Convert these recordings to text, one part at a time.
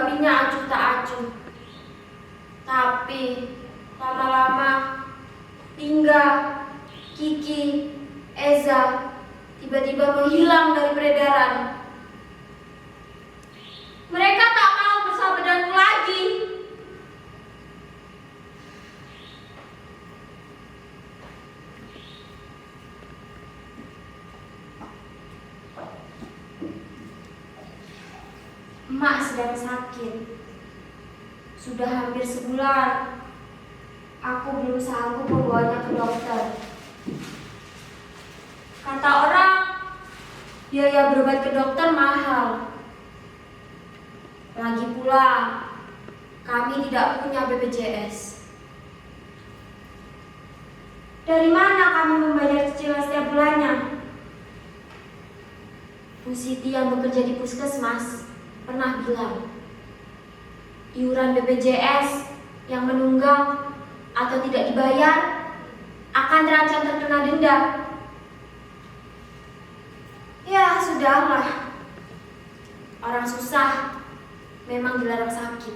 menanggapinya acuh tak acuh. Tapi lama-lama Lingga, Kiki, Eza tiba-tiba menghilang dari peredaran. Mereka tak mau bersama denganku lagi. Emak sedang sakit. Sudah hampir sebulan. Aku belum sanggup membawanya ke dokter. Kata orang, biaya berobat ke dokter mahal. Lagi pula, kami tidak punya BPJS. Dari mana kami membayar cicilan setiap bulannya? Bu Siti yang bekerja di puskesmas pernah bilang, iuran BPJS yang menunggak atau tidak dibayar akan terancam terkena denda. Ya sudahlah, orang susah memang dilarang sakit.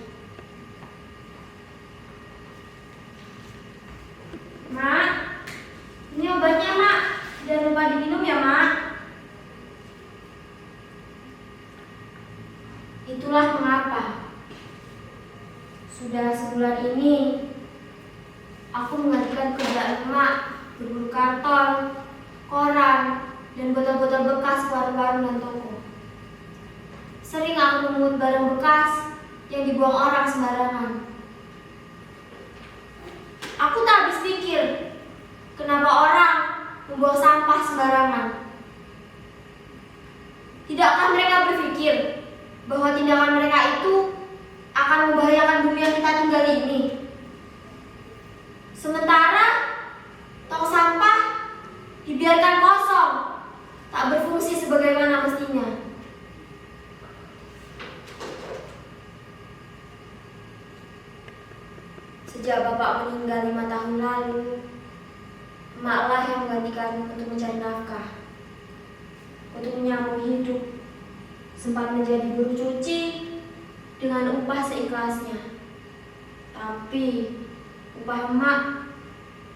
Mak, ini obatnya mak, jangan lupa diminum ya mak. Itulah mengapa sudah sebulan ini aku menggantikan kerjaan emak berburu karton, koran, dan botol-botol bekas warung-warung dan toko. Sering aku memungut barang bekas yang dibuang orang sembarangan. Aku tak habis pikir kenapa orang membuang sampah sembarangan. Tidakkah mereka berpikir bahwa tindakan mereka itu akan membahayakan bumi yang kita tinggali ini? Sementara tong sampah dibiarkan kosong, tak berfungsi sebagaimana mestinya. Sejak bapak meninggal 5 tahun lalu, emaklah yang menggantikanku untuk mencari nafkah, untuk menyambung hidup. Sempat menjadi buruh cuci dengan upah seikhlasnya. Tapi upah emak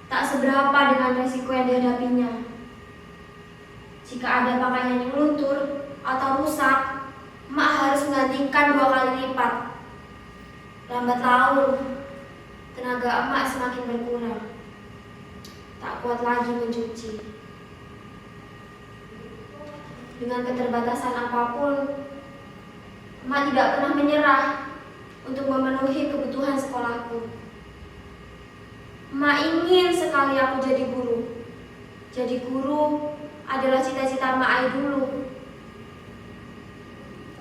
tak seberapa dengan resiko yang dihadapinya. Jika ada pakaian yang luntur atau rusak, emak harus menggantikan 2 kali lipat. Lambat laun, tenaga emak semakin berkurang. Tak kuat lagi mencuci. Dengan keterbatasan apapun, emak tidak pernah menyerah untuk memenuhi kebutuhan sekolahku. Emak ingin sekali aku jadi guru. Jadi guru adalah cita-cita emak ai dulu.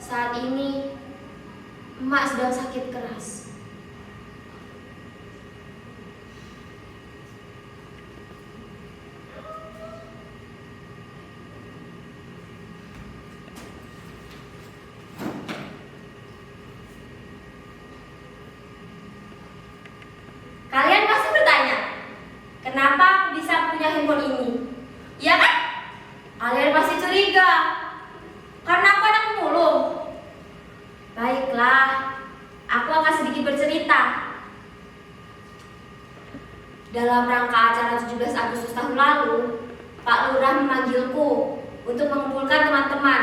Saat ini, emak sedang sakit keras. Kalian pasti bertanya, kenapa aku bisa punya handphone ini? Iya kan? Kalian pasti curiga, karena aku anak pemulung. Baiklah, aku akan sedikit bercerita. Dalam rangka acara 17 Agustus tahun lalu, Pak Lurah memanggilku untuk mengumpulkan teman-teman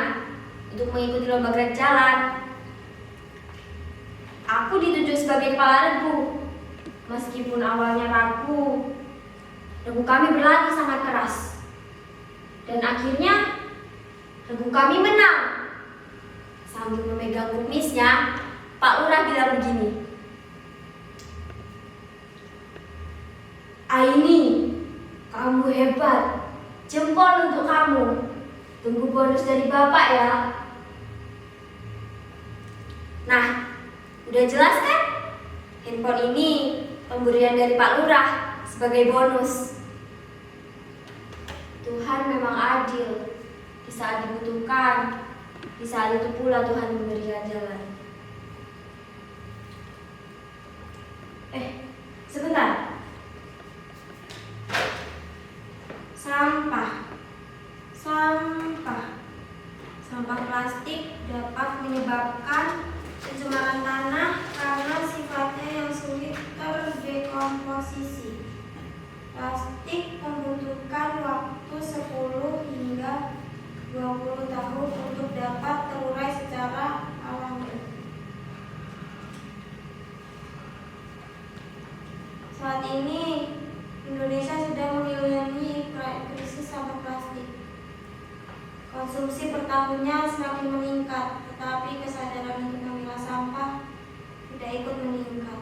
untuk mengikuti lomba gerak jalan. Aku ditunjuk sebagai kepala regu. Meskipun awalnya ragu, regu kami berlatih sangat keras. Dan akhirnya, regu kami menang. Sambil memegang kumisnya, Pak Lurah bilang begini, "Aini, kamu hebat. Jempol untuk kamu. Tunggu bonus dari Bapak ya." Nah, udah jelas kan? Handphone ini pemberian dari Pak Lurah sebagai bonus. Tuhan memang adil. Di saat dibutuhkan, di saat itu pula Tuhan memberikan jalan. Sebentar. Sampah. Sampah plastik dapat menyebabkan pencemaran tanah sisi. Plastik membutuhkan waktu 10 hingga 20 tahun untuk dapat terurai secara alami. Saat ini, Indonesia sudah mengalami krisis sampah plastik. Konsumsi per tahunnya semakin meningkat, tetapi kesadaran untuk memilah sampah tidak ikut meningkat.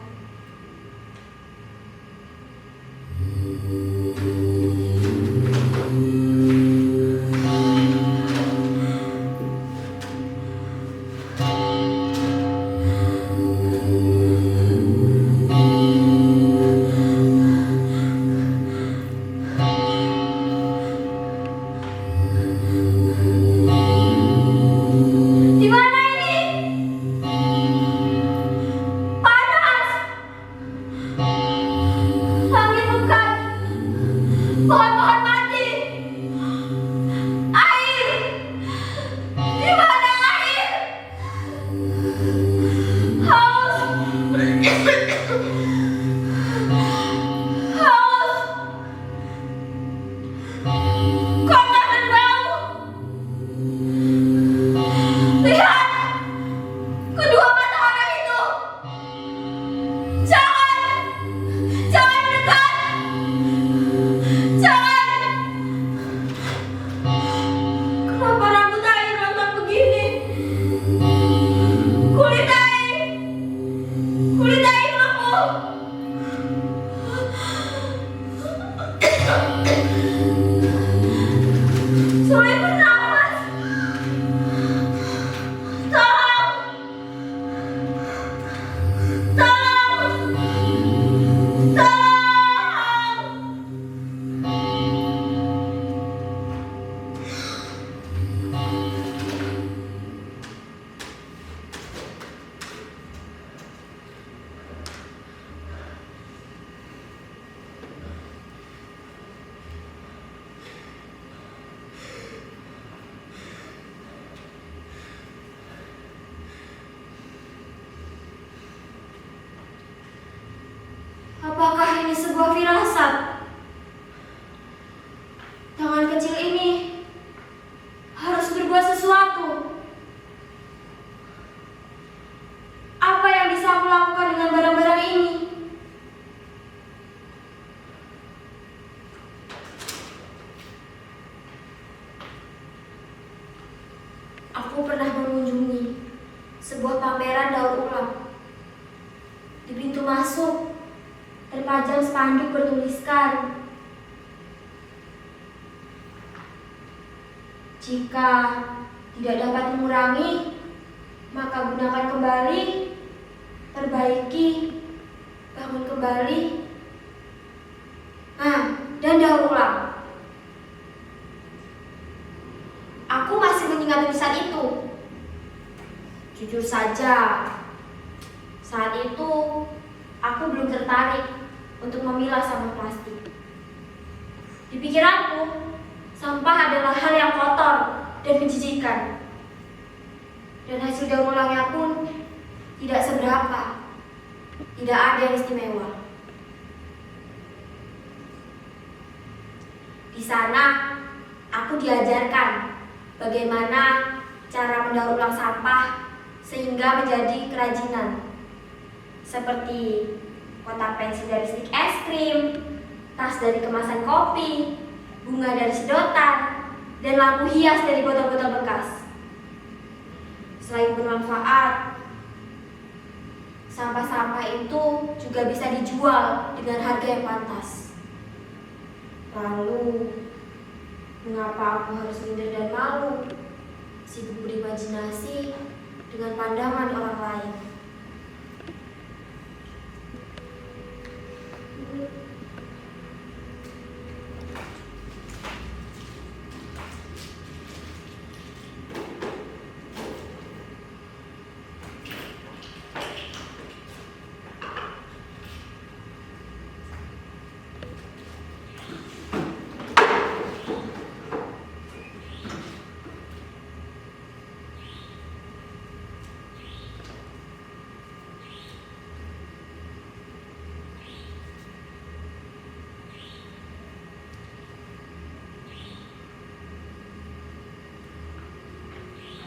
Apakah ini sebuah firasat? Tangan kecil ini harus berbuat sesuatu. Apa yang bisa aku lakukan dengan barang-barang ini? Aku pernah mengunjungi sebuah pameran daur ulang. Di pintu masuk terpajang spanduk bertuliskan, jika tidak dapat mengurangi, maka gunakan kembali, perbaiki, bangun kembali, dan daur ulang. Aku masih mengingat tulisan itu. Jujur saja, saat itu aku belum tertarik untuk memilah sampah plastik. Di pikiranku, sampah adalah hal yang kotor dan menjijikkan. Dan hasil daur ulangnya pun tidak seberapa. Tidak ada yang istimewa. Di sana, aku diajarkan bagaimana cara mendaur ulang sampah sehingga menjadi kerajinan. Seperti kotak pensil dari stik es krim, tas dari kemasan kopi, bunga dari sedotan, dan lampu hias dari botol-botol bekas. Selain bermanfaat, sampah-sampah itu juga bisa dijual dengan harga yang pantas. Lalu, mengapa aku harus minder dan malu, sibuk berimajinasi dengan pandangan orang lain?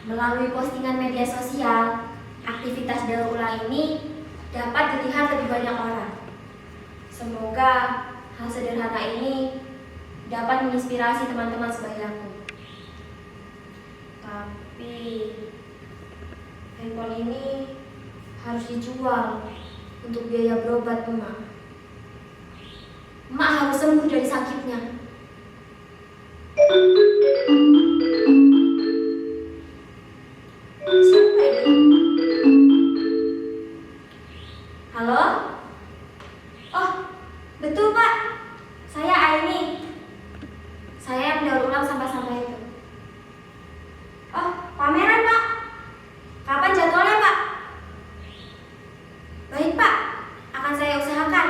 Melalui postingan media sosial, aktivitas daur ulang ini dapat dilihat lebih banyak orang. Semoga hal sederhana ini dapat menginspirasi teman-teman sebayaku. Tapi handphone ini harus dijual untuk biaya berobat emak. Emak harus sembuh dari sakitnya. Siapa ini? Halo? Oh, betul Pak. Saya Aini. Saya yang daur ulang sampah-sampah itu. Oh, pameran Pak. Kapan jadwalnya Pak? Baik Pak, akan saya usahakan.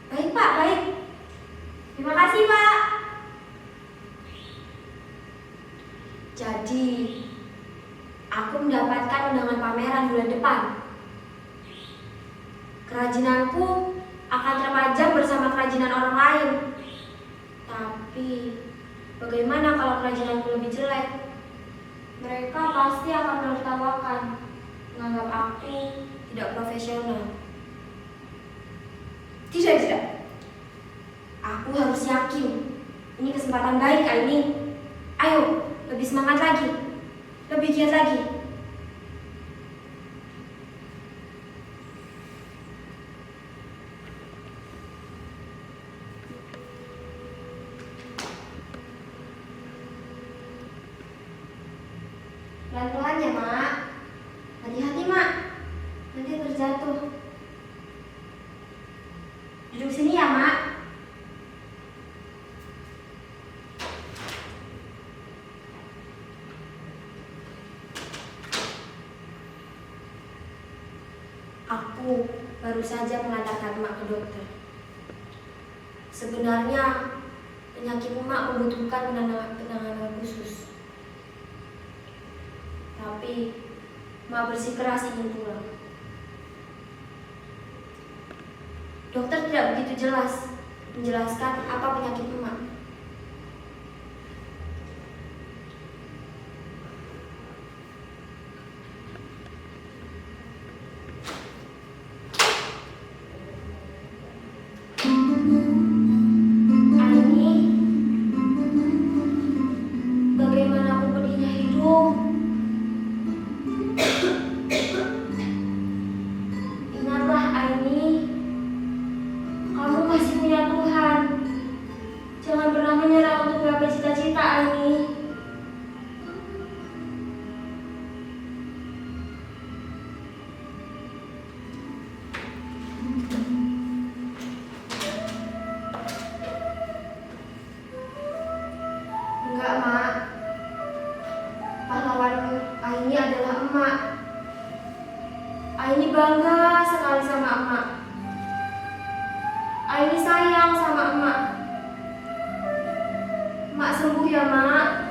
Baik Pak, baik. Terima kasih Pak. Jadi, aku mendapatkan undangan pameran bulan depan. Kerajinanku akan terpajang bersama kerajinan orang lain. Tapi, bagaimana kalau kerajinanku lebih jelek? Mereka pasti akan menertawakan, menganggap aku tidak profesional. Tidak. Aku harus yakin. Ini kesempatan baik, Aini. Ayo, lebih semangat lagi. Lebih giat lagi. Pelan-pelan ya, Mak. Hati-hati, Mak. Nanti terjatuh. Duduk sini ya, Mak. Aku baru saja mengantarkan Mak ke dokter. Sebenarnya penyakit Mak membutuhkan penanganan khusus. Tapi Mak bersikeras ingin pulang. Dokter tidak begitu jelas menjelaskan apa penyakit Mak. Bagaimanapun pedihnya hidup, ingatlah Aini, kamu masih punya Tuhan. Jangan pernah menyerah untuk menggapai cita-cita, Aini. Enggak, Mak. Pahlawan Aini adalah emak. Aini bangga sekali sama emak. Aini sayang sama emak. Emak sembuh ya, Mak.